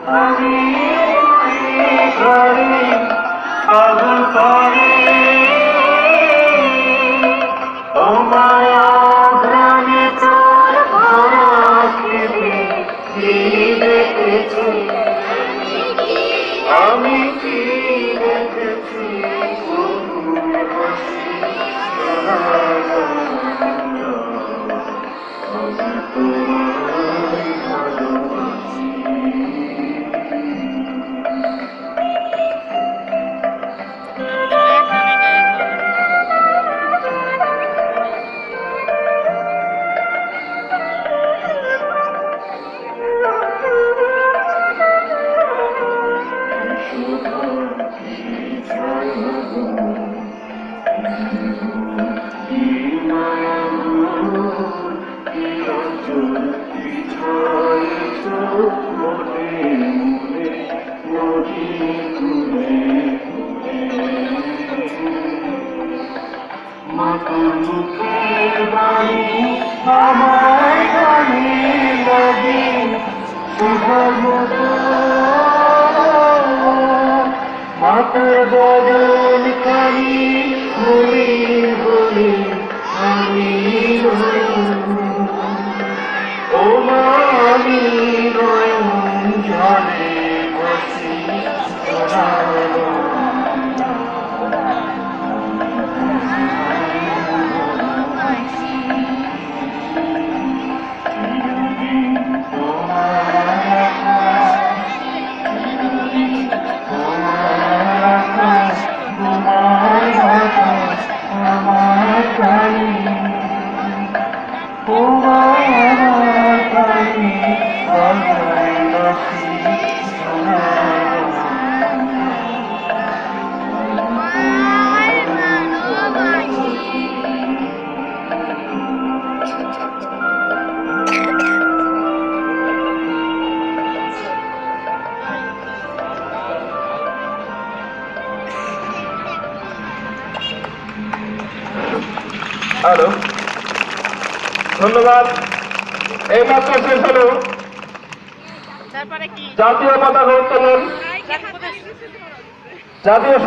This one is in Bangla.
আমি ঘরে পাগল করে ও মায়া গ্রামে তোর ভরা খেতে দেখেছি আমি কি দেখেছি আমার গানে লাগে মাতার বদন খানি বলি বলি আমি ও মা আমি নয়ন জলে বসি হ্যালো ধন্যবাদ এই মাত্র শেষ হলো জাতীয় পতাকা উত্তোলন জাতীয়